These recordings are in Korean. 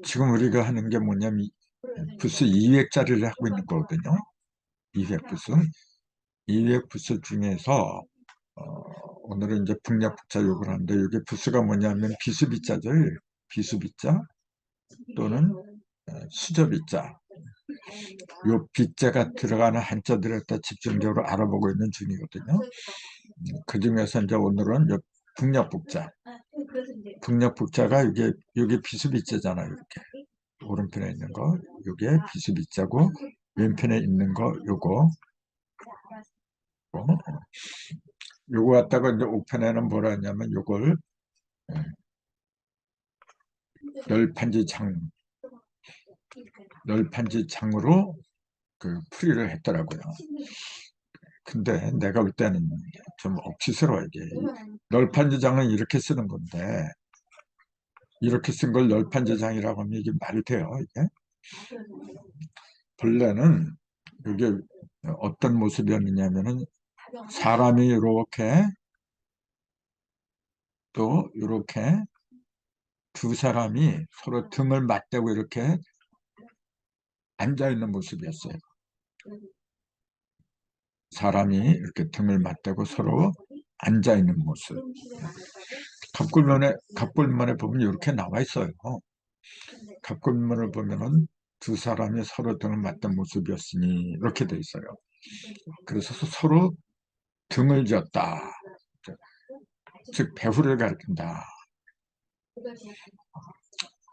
지금 우리가 하는 게 뭐냐면 부수 200짜리를 하고 있는 거거든요. 200부수. 200부수 중에서 오늘은 이제 북약북자 욕을 하는데 이게 부수가 뭐냐면 비수비자죠. 비수비자 또는 수저비자. 요 비자가 들어가는 한자들을 갖다 집중적으로 알아보고 있는 중이거든요. 그 중에서 이제 오늘은 요 북약북자. 북약북자가 이게 비수비자잖아요. 이렇게. 오른편에 있는 거, 요게 비수비자고, 왼편에 있는 거, 요거 갖다가 이제 우편에는 뭐라 했냐면 요걸 널판지장으로 그 풀이를 했더라고요. 근데 내가 볼 때는 좀 억지스러워 이게. 널판지장은 이렇게 쓰는 건데 이렇게 쓴 걸 널판지장이라고 하면 이게 말이 돼요, 이게? 본래는 이게 어떤 모습이었느냐면은 사람이 이렇게 또 이렇게 두 사람이 서로 등을 맞대고 이렇게 앉아있는 모습이었어요. 사람이 이렇게 등을 맞대고 서로 앉아있는 모습. 갑골문에 보면 이렇게 나와 있어요. 갑골문을 보면은 두 사람이 서로 등을 맞댄 모습이었으니 이렇게 돼 있어요. 그래서 서로 등을 졌다. 즉 배후를 가리킨다.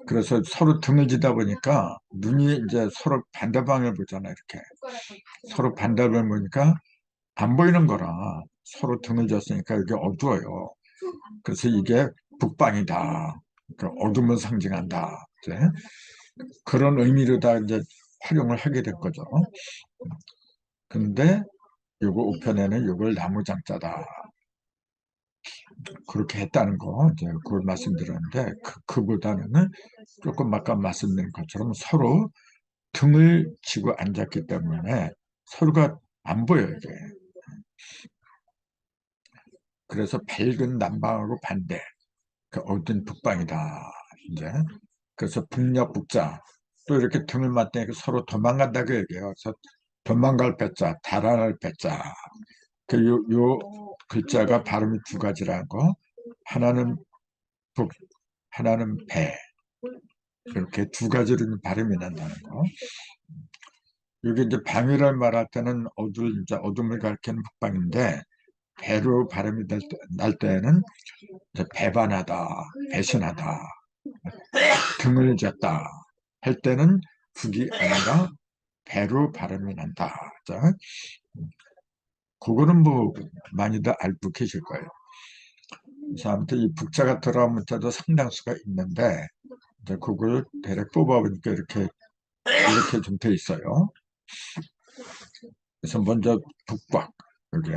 그래서 서로 등을 지다 보니까 눈이 이제 서로 반대방을 보잖아요. 이렇게 서로 반대방을 보니까 안 보이는 거라 서로 등을 졌으니까 이게 어두워요. 그래서 이게 북방이다. 그러니까 어둠을 상징한다. 이제 그런 의미로 다 이제 활용을 하게 된 거죠. 근데 요거 우편에는 요걸 나무장자다. 그렇게 했다는 거 이제 그걸 말씀드렸는데 그보다는 조금 아까 말씀드린 것처럼 서로 등을 치고 앉았기 때문에 서로가 안 보여요, 이게. 그래서 밝은 남방하고 반대, 그 어두운 북방이다. 이제 그래서 북녘 북자 또 이렇게 등을 맞대니까 서로 도망간다고 얘기해요. 그래서 도망갈 배자, 달아날 배자. 요 글자가 발음이 두 가지라는 거. 하나는 북, 하나는 배. 이렇게 두 가지로 발음이 난다는 거. 이게 이제 방위를 말할 때는 어둠을 가리키는 북방인데 배로 발음이 날 때는 이제 배반하다, 배신하다, 등을 졌다 할 때는 북이 아니라 배로 발음이 난다. 자, 그거는 뭐 많이들 알고 계실 거예요. 그래서 아무튼 이 북자가 들어간 문자도 상당수가 있는데 이제 그걸 대략 뽑아보니까 이렇게 좀 돼 있어요. 그래서 먼저 북곽, 여기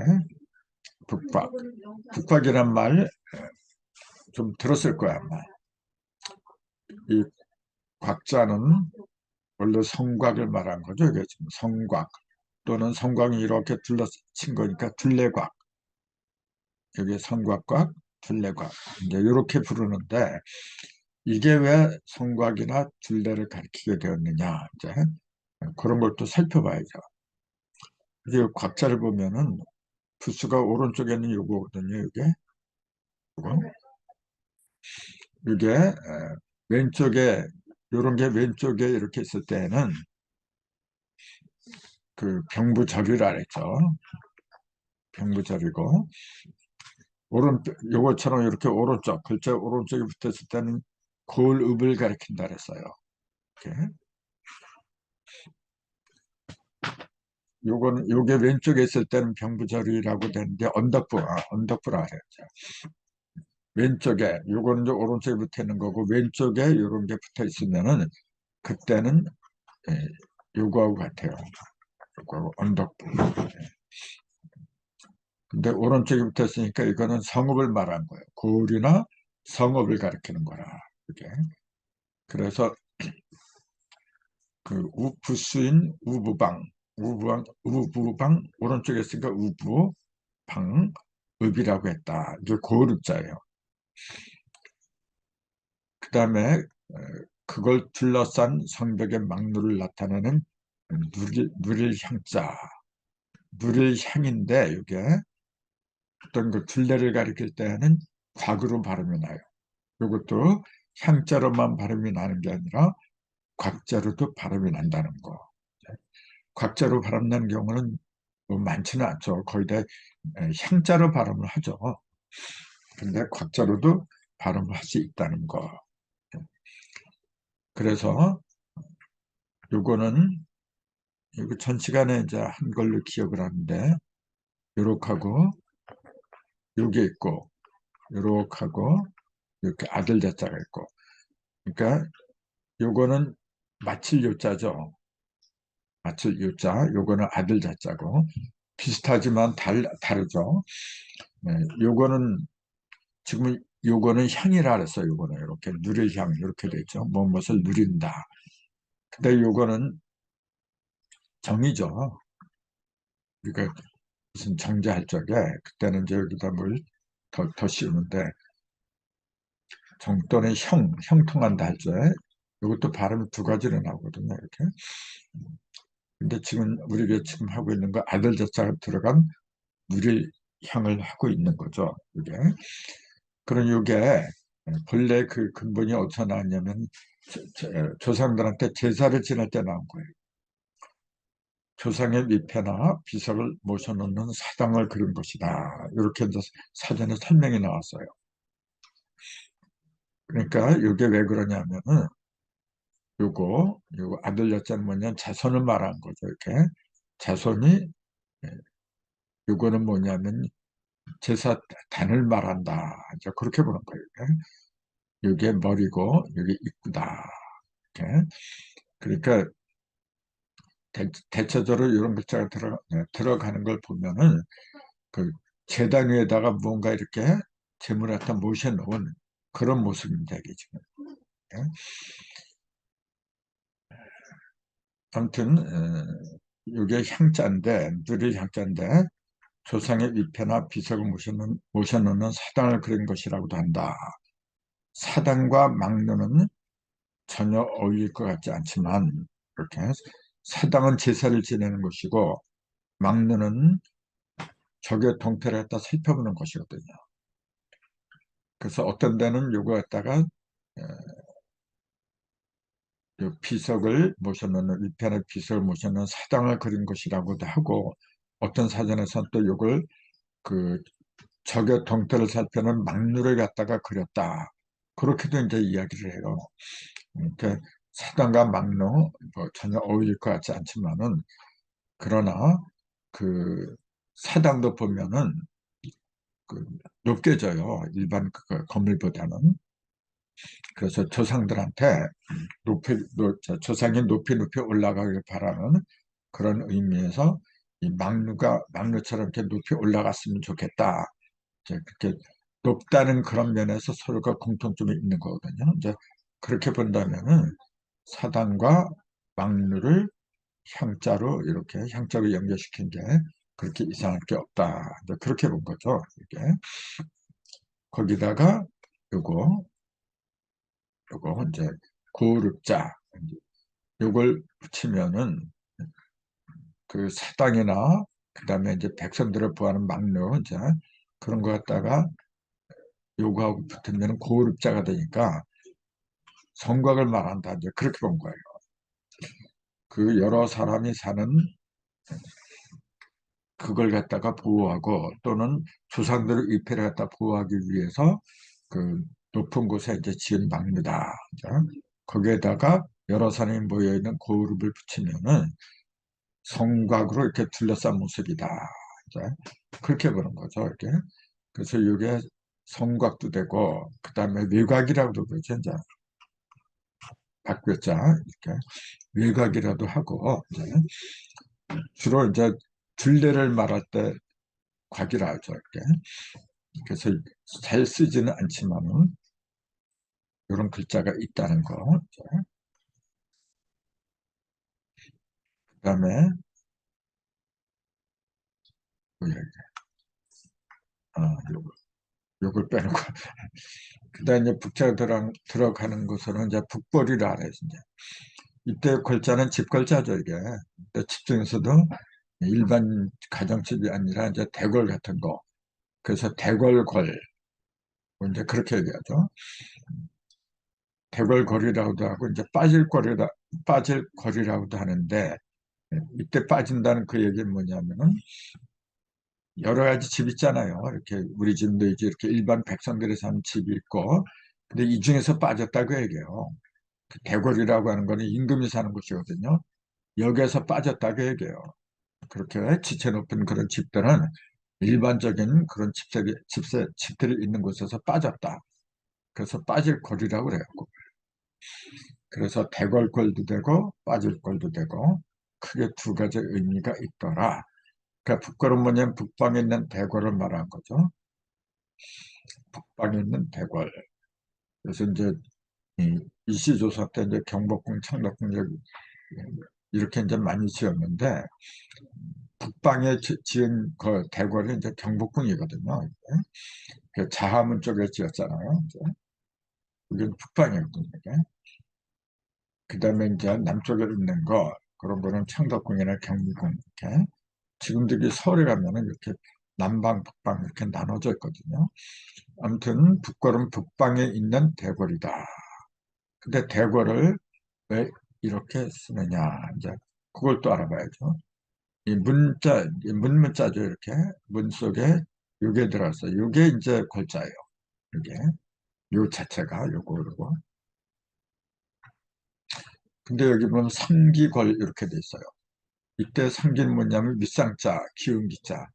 북곽, 북곽이란 말 좀 들었을 거야 아마. 이 곽자는 원래 성곽을 말한 거죠. 이게 지금 성곽 또는 성곽이 이렇게 둘러친 거니까 둘레곽. 여기 성곽과 둘레곽 이제 이렇게 부르는데 이게 왜 성곽이나 둘레를 가리키게 되었느냐 이제 그런 걸 또 살펴봐야죠. 이게 곽자를 보면은 부수가 오른쪽에 있는 요거거든요. 이게 왼쪽에 요런 게 왼쪽에 이렇게 있을 때는 그 병부절이라 그랬죠. 병부절이고 요것처럼 이렇게 오른쪽 글자 오른쪽에 붙었을 때는 고을읍을 가리킨다 그랬어요. 이렇게. 요게 왼쪽에 있을 때는 병부절이라고 되는데 언덕부라 그랬죠. 왼쪽에 요거는 이제 오른쪽에 붙어 있는 거고 왼쪽에 요런 게 붙어 있으면은 그때는 예, 요거하고 같아요. 요거하고 언덕부. 근데 오른쪽에 붙어 있으니까 이거는 성읍을 말한 거예요. 고을이나 성읍을 가리키는 거라. 이게. 그래서 그 부수인 우부방 오른쪽에 있으니까 우부방 읍이라고 했다. 이게 고을읍자예요. 그 다음에 그걸 둘러싼 성벽의 막루를 나타내는 누릴 향자, 누릴 향인데 이게 어떤 그 둘레를 가리킬 때는 곽으로 발음이 나요. 이것도 향자로만 발음이 나는 게 아니라 곽자로도 발음이 난다는 거. 곽자로 발음 나는 경우는 뭐 많지는 않죠. 거의 다 향자로 발음을 하죠. 근데 곽자로도 발음을 할 수 있다는 거. 그래서 요거는 이거 전 시간에 이제 한 걸로 기억을 하는데 요렇게 하고 요게 있고 요렇게 하고 이렇게 아들 자자가 있고 그러니까 요거는 마칠 요자죠. 마칠 요자 요거는 아들 자자고 비슷하지만 다르죠. 네, 요거는 지금 요거는 향이라 그랬어요. 요거는 이렇게 누릴 향 이렇게 되죠. 무엇을 누린다. 근데 요거는 정이죠. 그러니까 무슨 정제할 적에 그때는 이제 여기다 뭘 더 씌우는데 정 또는 형통한다 할 적에 이것도 발음이 두 가지로 나오거든요. 이렇게. 근데 지금 우리가 지금 하고 있는 거 아들 자자가 들어간 누릴 향을 하고 있는 거죠. 이게. 그런 이게 본래 그 근본이 어디서 나왔냐면 조상들한테 제사를 지낼 때 나온 거예요. 조상의 위패나 비석을 모셔놓는 사당을 그린 것이다. 이렇게 이제 사전에 설명이 나왔어요. 그러니까 이게 왜 그러냐면은 요거 아들 여자는 뭐냐면 자손을 말하는 거죠. 이렇게 자손이 예, 요거는 뭐냐면 제사단을 말한다. 이제 그렇게 보는 거예요. 이게 머리고 이게 입구다. 이렇게. 그러니까 대체적으로 이런 글자가 들어가는 걸 보면은 그 재단 위에다가 뭔가 이렇게 재물을 갖다 모셔놓은 그런 모습입니다. 이게 지금. 예. 아무튼 이게 향자인데 누릴 향자인데 조상의 위패나 비석을 모셔놓는 사당을 그린 것이라고도 한다. 사당과 막루는 전혀 어울릴 것 같지 않지만 이렇게 사당은 제사를 지내는 것이고 막루는 적의 동태를 갖다 살펴보는 것이거든요. 그래서 어떤 데는 요거 갖다가 요 비석을 모셔놓는 위편의 비석을 모셔놓는 사당을 그린 것이라고도 하고 어떤 사전에서는 또 요걸 그 적의 동태를 살펴는 막루를 갖다가 그렸다. 그렇게도 이제 이야기를 해요. 이렇게 사당과 막루 뭐 전혀 어울릴 것 같지 않지만은 그러나 그 사당도 보면은 그 높게 져요. 일반 그 건물보다는. 그래서 조상들한테 조상이 높이 올라가길 바라는 그런 의미에서 이 막루처럼 이렇게 높이 올라갔으면 좋겠다. 이제 그렇게 높다는 그런 면에서 서로가 공통점이 있는 거거든요. 이제 그렇게 본다면은 사당과 막루를 향자로 연결시킨 게 그렇게 이상할 게 없다. 이제 그렇게 본 거죠. 이게 거기다가 요거 이제 고르자 요걸 붙이면은 그 사당이나 그다음에 이제 백성들을 보호하는 막루 이제 그런 거 갖다가 요거하고 붙으면 고르자가 되니까 성곽을 말한다 이제 그렇게 본 거예요. 그 여러 사람이 사는 그걸 갖다가 보호하고 또는 조상들의 위패를 갖다 보호하기 위해서 그 높은 곳에 이제 지은 막루다. 거기에다가 여러 사람이 모여 있는 고루를 붙이면은 성곽으로 이렇게 둘러싼 모습이다. 이제 그렇게 보는 거죠. 이렇게. 그래서 이게 성곽도 되고 그다음에 외곽이라고도 그러죠. 이제 바뀌었자 이렇게 외곽이라도 하고 이제 주로 이제 둘레를 말할 때 곽이라 하죠. 이렇게. 그래서 잘 쓰지는 않지만은 이런 글자가 있다는 거. 그다음에 뭐야 이게 요걸 빼놓고 그다음에 이제 북자가 들어가는 곳으로는 이제 북벌이라 그래요. 이제 이때 골자는 집골자죠 이게. 근데 집 중에서도 일반 가정집이 아니라 이제 대궐 같은 거. 그래서 대궐골 이제 그렇게 얘기하죠. 대궐골이라고도 하고 이제 빠질골이라고도 하는데 이때 빠진다는 그 얘기는 뭐냐면은 여러 가지 집 있잖아요. 이렇게 우리 집도 이제 이렇게 일반 백성들이 사는 집이 있고, 근데 이 중에서 빠졌다고 얘기해요. 그 대궐이라고 하는 거는 임금이 사는 곳이거든요. 여기에서 빠졌다고 얘기해요. 그렇게 지체 높은 그런 집들은 일반적인 그런 집들이 있는 곳에서 빠졌다. 그래서 빠질 골이라고 그래요. 그래서 대궐골도 되고 빠질 골도 되고 크게 두 가지 의미가 있더라. 그러니까 북골은 뭐냐면 북방에 있는 대궐을 말한 거죠. 북방에 있는 대궐. 그래서 이제 이시조선 때 이제 경복궁, 창덕궁 여기 이렇게 이제 많이 지었는데 북방에 지은 그 대궐이 이제 경복궁이거든요. 그 자하문 쪽에 지었잖아요. 이제. 여기는 북방이거든요. 그다음에 이제 남쪽에 있는 거 그런 거는 창덕궁이나 경복궁 이렇게 지금도 이 서울에 가면은 이렇게 남방, 북방 이렇게 나눠져 있거든요. 아무튼 북궐은 북방에 있는 대궐이다. 근데 대궐을 왜 이렇게 쓰느냐 이제 그걸 또 알아봐야죠. 이 문자죠 이렇게 문 속에 요게 들어서 요게 이제 골자예요. 이게 요 자체가 요거. 근데 여기 보면 상기골 이렇게 돼 있어요. 이때 상기는 뭐냐면 밑상자, 기운기자.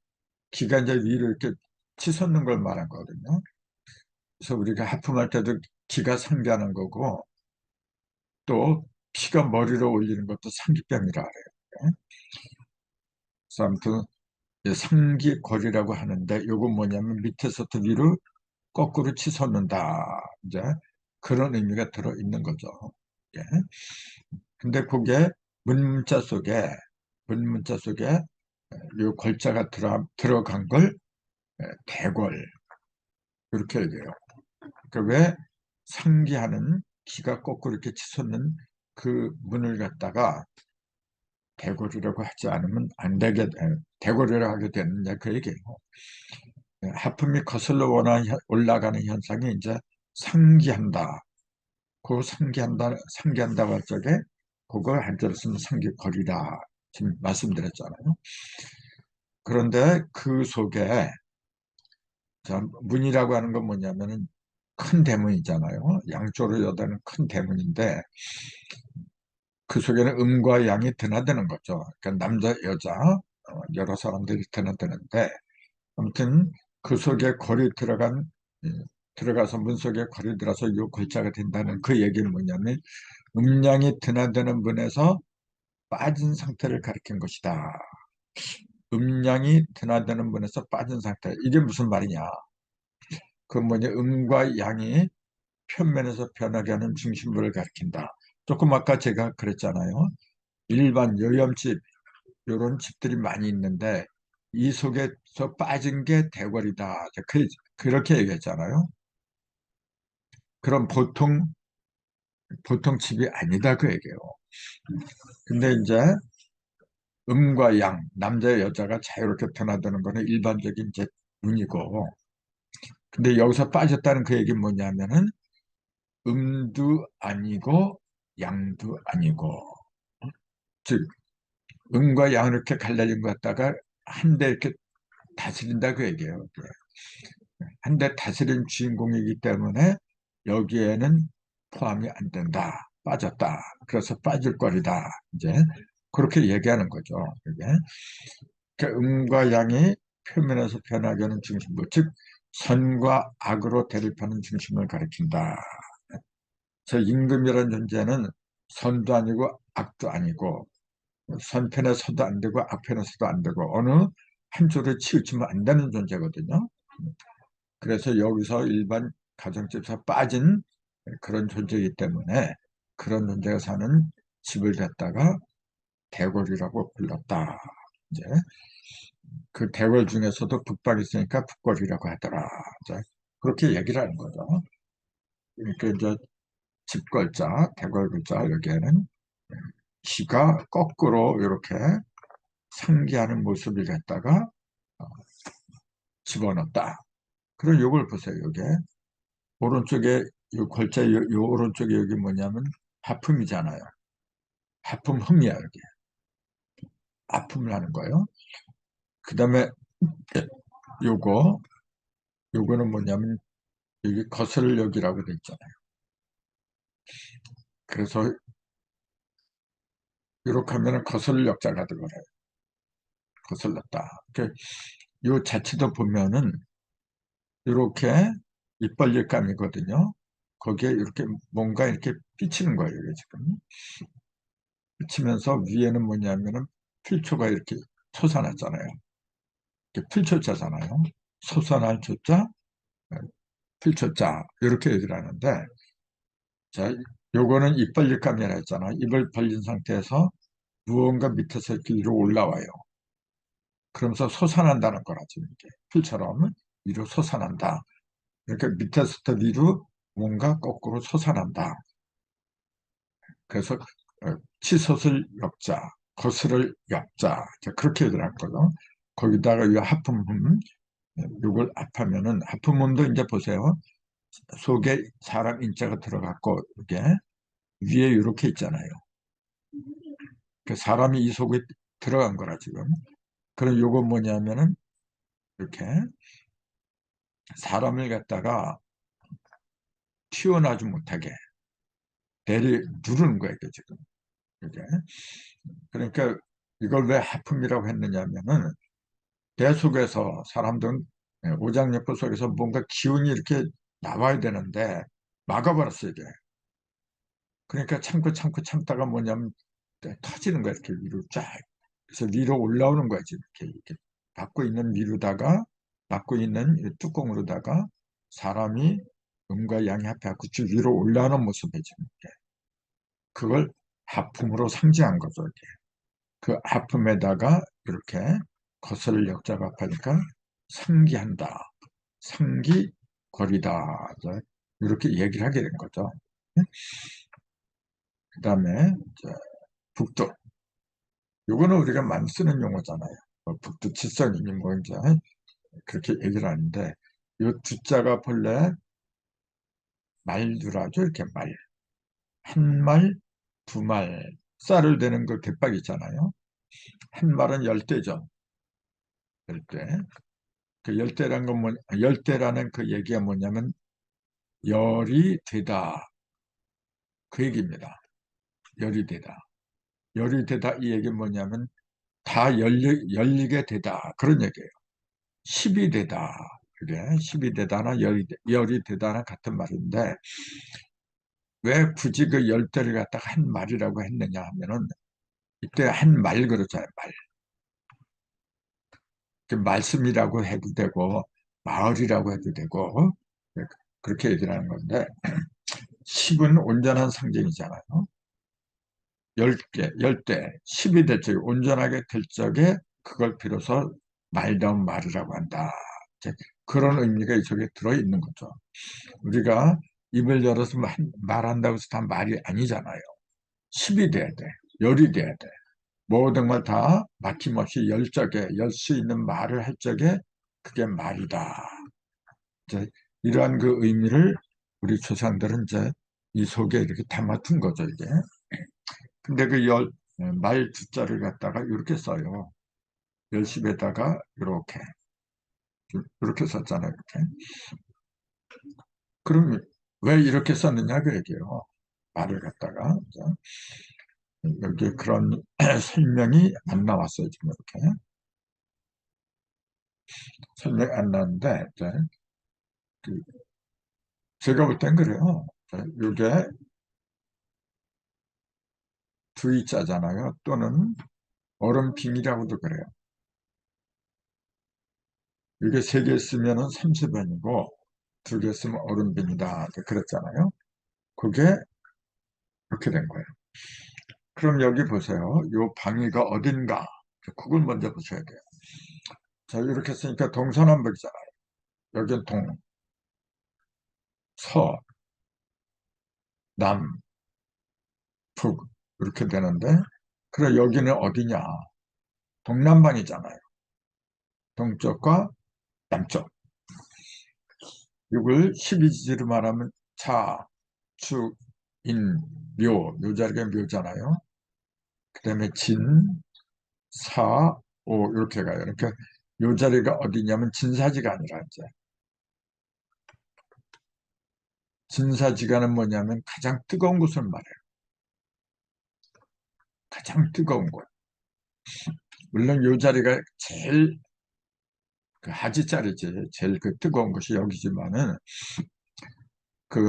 기가 이제 위로 이렇게 치솟는 걸 말한 거거든요. 그래서 우리가 하품할 때도 기가 상기하는 거고 또 피가 머리로 올리는 것도 상기병이라 그래요. 그래서 아무튼 상기골이라고 하는데 요건 뭐냐면 밑에서부터 위로 거꾸로 치솟는다. 이제 그런 의미가 들어 있는 거죠. 예. 근데 그게 문문자 속에 요 골자가 들어간 걸 대골 이렇게 얘기해요. 왜 상기하는 기가 거꾸로 이렇게 치솟는 그 문을 갖다가 대골이라고 하지 않으면 안 되게 대골이라고 하게 되느냐 그 얘기예요. 하품이 거슬러 올라가는 현상이 이제 상기한다. 그 상기한다고 할 적에 그걸 한자로 쓰면 상기거리다. 지금 말씀드렸잖아요. 그런데 그 속에 문이라고 하는 건 뭐냐면은 큰 대문이잖아요. 양쪽으로 여다는 큰 대문인데 그 속에는 음과 양이 드나드는 거죠. 그러니까 남자, 여자 여러 사람들이 드나드는데 아무튼 그 속에 예, 들어가서 문 속에 골이 들어서 요 골자가 된다는 그 얘기는 뭐냐면 음양이 드나드는 문에서 빠진 상태를 가리킨 것이다. 음양이 드나드는 문에서 빠진 상태. 이게 무슨 말이냐? 그 뭐냐 음과 양이 편면에서 변하게 하는 중심부를 가리킨다. 조금 아까 제가 그랬잖아요. 일반 요염집 이런 집들이 많이 있는데 이 속에서 빠진 게 대궐이다. 그렇게 얘기했잖아요. 그럼 보통 집이 아니다 그 얘기예요. 근데 이제 음과 양, 남자 여자가 자유롭게 드나드는 거는 일반적인 이제 문이고 근데 여기서 빠졌다는 그 얘기는 뭐냐면은 음도 아니고 양도 아니고 즉 음과 양을 이렇게 갈라진 것 같다가 한 대 이렇게 다스린다 그 얘기예요. 한 대 다스린 주인공이기 때문에 여기에는 포함이 안 된다. 빠졌다. 그래서 빠질 거리다. 이제 그렇게 얘기하는 거죠. 이게 그러니까 음과 양이 표면에서 변하게 하는 중심부, 즉 선과 악으로 대립하는 중심을 가리킨다. 저 임금이라는 존재는 선도 아니고 악도 아니고 선편에 서도 안 되고 악편에 서도 안 되고 어느 한쪽으로 치우치면 안 되는 존재거든요. 그래서 여기서 일반 가정집에서 빠진 그런 존재이기 때문에 그런 존재가 사는 집을 갖다가 대궐이라고 불렀다. 이제 그 대궐 중에서도 북방이 있으니까 북궐이라고 하더라. 이제 그렇게 얘기를 하는 거죠. 그러니까 이제 집걸자, 대궐글자 여기에는 기가 거꾸로 이렇게 상기하는 모습을 갖다가 집어넣었다. 그럼 요걸 보세요. 요게 오른쪽에 요 걸자 요 오른쪽에 여기 뭐냐면 하품이잖아요. 하품 흠이야 여기. 하품을 하는 거예요. 그 다음에 요거 요거는 뭐냐면 여기 거슬 여기라고 돼 있잖아요. 그래서 이렇게 하면은 거슬 역자가 되거든요. 거슬렀다. 요 자체도 보면은 이렇게 입 벌릴 감이거든요. 거기에 이렇게 뭔가 이렇게 삐치는 거예요. 이게 지금 삐치면서 위에는 뭐냐면은 필초가 이렇게 솟아났잖아요. 이렇게 필초자잖아요. 솟아날 초자, 필초자 이렇게 얘기를 하는데 자, 요거는 입 벌릴 감이라 했잖아. 입을 벌린 상태에서 무언가 밑에서 이렇게 위로 올라와요. 그러면서 솟아난다는 거라지. 이렇게 필처럼 위로 솟아난다. 이렇게 밑에서부터 위로 뭔가 거꾸로 솟아난다. 그래서 치솟을 역자, 거스를 역자 그렇게 얘기를 했거든. 거기다가 이 하품흠 이걸 합하면은 하품음도 이제 보세요. 속에 사람 인자가 들어갔고 이게 위에 이렇게 있잖아요. 그 사람이 이 속에 들어간 거라 지금. 그럼 요거 뭐냐면은 이렇게 사람을 갖다가 튀어나오지 못하게 대리 누르는 거예요, 이게 지금. 이게. 그러니까 이걸 왜 하품이라고 했느냐면은 배 속에서 사람들은 오장육부 속에서 뭔가 기운이 이렇게 나와야 되는데 막아버렸어요, 이게. 그러니까 참고 참고 참다가 뭐냐면 터지는 거야, 이렇게 위로 쫙. 그래서 위로 올라오는 거야, 지금 이렇게 받고 있는 위로다가 받고 있는 이 뚜껑으로다가 사람이 음과 양이 합해갖고 쭉 위로 올라오는 모습이 지금 그걸 하품으로 상징한 거죠. 이렇게. 그 하품에다가 이렇게 거슬 역자가 합하니까 상기한다. 상기거리다. 이렇게 얘기를 하게 된 거죠. 그 다음에 북두. 요거는 우리가 많이 쓰는 용어잖아요. 북두 칠성이니 뭐 이제 그렇게 얘기를 하는데 요 두자가 본래 말두라죠. 이렇게 말. 한 말, 두 말. 쌀을 대는 그 갯박 있잖아요. 한 말은 열대죠. 열대. 그 열대라는 건 열대라는 그 얘기가 뭐냐면 열이 되다. 그 얘기입니다. 열이 되다. 열이 되다 이 얘기는 뭐냐면 다 열리게 되다. 그런 얘기예요. 10이 되다. 그게 10이 되다나 열이 되다나 같은 말인데 왜 굳이 그 열대를 갖다가 한 말이라고 했느냐 하면은 이때 한 말 그러잖아요. 말. 그 말씀이라고 해도 되고 마을이라고 해도 되고 그렇게 얘기를 하는 건데 10은 온전한 상징이잖아요. 10개, 10대, 10이 될 적에 온전하게 될 적에 그걸 비로소 말다운 말이라고 한다. 그런 의미가 이 속에 들어있는 거죠. 우리가 입을 열어서 말한다고 해서 다 말이 아니잖아요. 10이 돼야 돼. 열이 돼야 돼. 모든 걸 다 막힘없이 열 적에, 열 수 있는 말을 할 적에 그게 말이다. 이제 이러한 그 의미를 우리 조상들은 이제 이 속에 이렇게 담아둔 거죠, 이게. 근데 그 말 두자를 갖다가 이렇게 써요. 열십에다가 이렇게 썼잖아요, 이렇게. 그럼 왜 이렇게 썼느냐 그 얘기예요. 말을 갖다가. 여기 그런 설명이 안 나왔어요, 지금 이렇게. 설명이 안 나왔는데, 그 제가 볼 땐 그래요. 이게 두이자잖아요. 또는 얼음빙이라고도 그래요. 이게 세 개 쓰면은 30원이고, 두 개 쓰면 얼음빙이다. 그랬잖아요. 그게 그렇게 된 거예요. 그럼 여기 보세요. 요 방위가 어딘가? 그걸 먼저 보셔야 돼요. 자, 이렇게 쓰니까 동서남북이잖아요. 여긴 동, 서. 남, 북 이렇게 되는데 그래 여기는 어디냐? 동남방이잖아요. 동쪽과 남쪽. 이걸 12지지로 말하면 자, 축, 인, 묘, 묘자리가 묘잖아요. 그 다음에 진, 사, 오 이렇게 가요. 그러니까 묘자리가 어디냐면 진사지가 아니라 이제 진사지가는 뭐냐면 가장 뜨거운 곳을 말해요. 가장 뜨거운 곳. 물론 요 자리가 제일 그 하지자리지 제일 그 뜨거운 곳이 여기지만은 그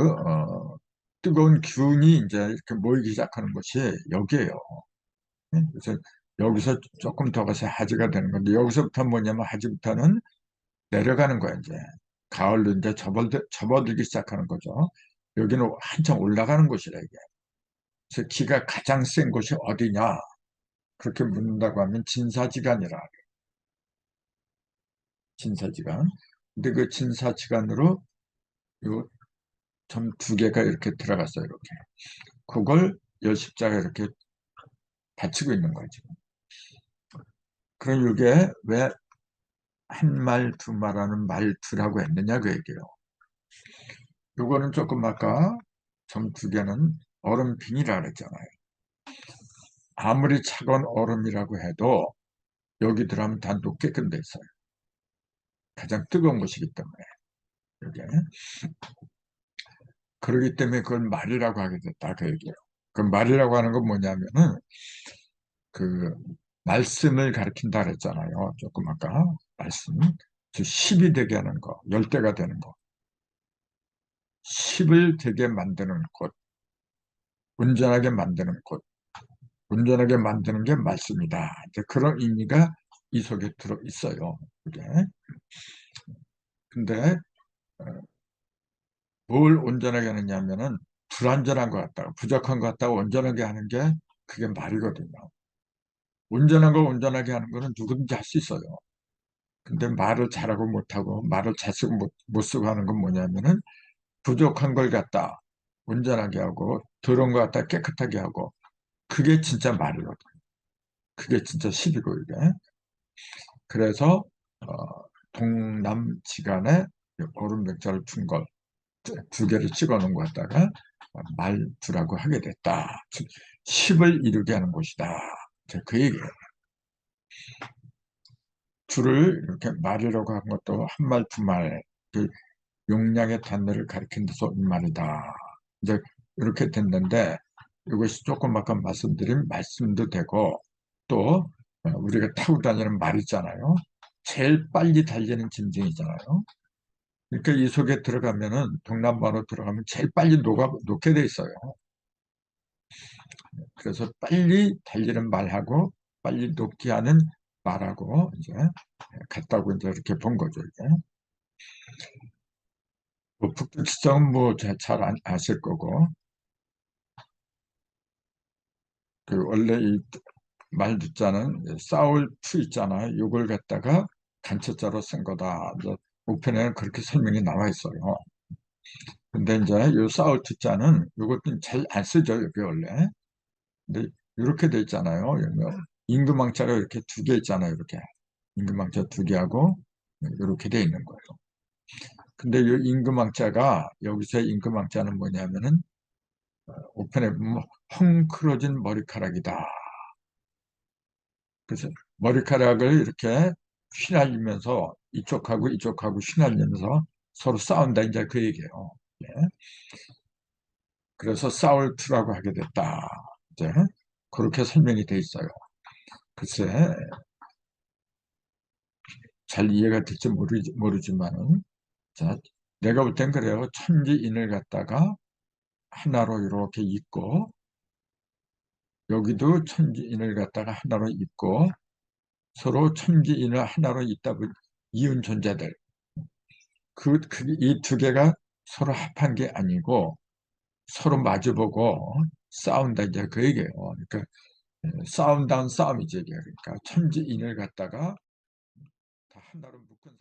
뜨거운 균이 이제 이렇게 모이기 시작하는 곳이 여기에요. 그래서 여기서 조금 더 가서 하지가 되는 건데 여기서부터 뭐냐면 하지부터는 내려가는 거야 이제 가을로 이제 접어들기 시작하는 거죠. 여기는 한참 올라가는 곳이라 이게. 그래서 기가 가장 센 곳이 어디냐 그렇게 묻는다고 하면 진사지간이라 진사지간. 근데 그 진사지간으로 요 점 두 개가 이렇게 들어갔어요 이렇게. 그걸 열십자가 이렇게 받치고 있는 거예요 지금. 그럼 이게 왜 한 말, 두 말하는 말투라고 했느냐 그 얘기예요. 요거는 조금 아까 점 두 개는 얼음빈이라 그랬잖아요. 아무리 차가운 얼음이라고 해도 여기 들어가면 다 녹게 돼 있어요. 가장 뜨거운 곳이기 때문에 이게 그러기 때문에 그걸 말이라고 하게 됐다 그 얘기예요. 그 말이라고 하는 건 뭐냐면은 그 말씀을 가리킨다 그랬잖아요. 조금 아까 말씀. 즉 10이 되게 하는 거, 열대가 되는 거. 10을 되게 만드는 곳, 온전하게 만드는 곳, 온전하게 만드는 게 말씀이다. 이제 그런 의미가 이 속에 들어 있어요. 그게. 근데 어, 뭘 온전하게 하느냐면은 불완전한 것 같다가 부족한 것 같다가 온전하게 하는 게 그게 말이거든요. 온전한 거 온전하게 하는 거는 누구든지 할 수 있어요. 근데 말을 잘하고 못하고 말을 잘 쓰고 못 쓰고 하는 건 뭐냐면은 부족한 걸 갖다 온전하게 하고 더러운 걸 갖다 깨끗하게 하고 그게 진짜 말이거든. 그게 진짜 시비고 이게. 그래서 동남지간에 오른백자를 둔 걸 두 개를 찍어 놓은 것 갖다가 말두라고 하게 됐다. 즉 10을 이루게 하는 곳이다. 그 얘기예요. 줄을 이렇게 말이라고 한 것도 한 말, 두 말, 그 용량의 단어를 가리킨 데서 온 말이다. 이제 이렇게 됐는데 이것이 조금 아까 말씀드린 말씀도 되고 또 우리가 타고 다니는 말 있잖아요. 제일 빨리 달리는 짐승이잖아요. 그러니까 이 속에 들어가면은 동남바로 들어가면 제일 빨리 녹게 돼 있어요. 그래서 빨리 달리는 말하고 빨리 녹게 하는 말하고 이제 같다고 이제 이렇게 본 거죠. 이게. 뭐 북두지정은 뭐 잘 아실 거고 그 원래 이 말두자는 싸울 투 있잖아요. 이걸 갖다가 간첩자로 쓴 거다. 이제 우편에는 그렇게 설명이 나와 있어요. 근데 이제 이 싸울 투자는 이것도 잘 안 쓰죠. 여기 원래. 근데 이렇게 돼 있잖아요. 임금왕자가 이렇게 두 개 있잖아요. 이렇게 임금왕자 두 개하고 이렇게 돼 있는 거예요. 근데 이 임금왕자가 여기서 임금왕자는 뭐냐면은 우편에 보면 헝클어진 머리카락이다. 그래서 머리카락을 이렇게 휘날리면서 이쪽하고 이쪽하고 휘날리면서 서로 싸운다 이제 그 얘기예요. 예. 그래서 싸울 투라고 하게 됐다. 이제 그렇게 설명이 돼 있어요. 글쎄 잘 이해가 될지 모르지만은 자 내가 볼 땐 그래요. 천지인을 갖다가 하나로 이렇게 잇고 여기도 천지인을 갖다가 하나로 잇고 서로 천지인을 하나로 잇다 보니 이은 존재들 이 두 개가 서로 합한 게 아니고 서로 마주보고 싸운다 이제 그 얘기예요. 그러니까 싸움다운 싸움이지 이게. 그러니까 천지인을 갖다가 다 하나로 묶은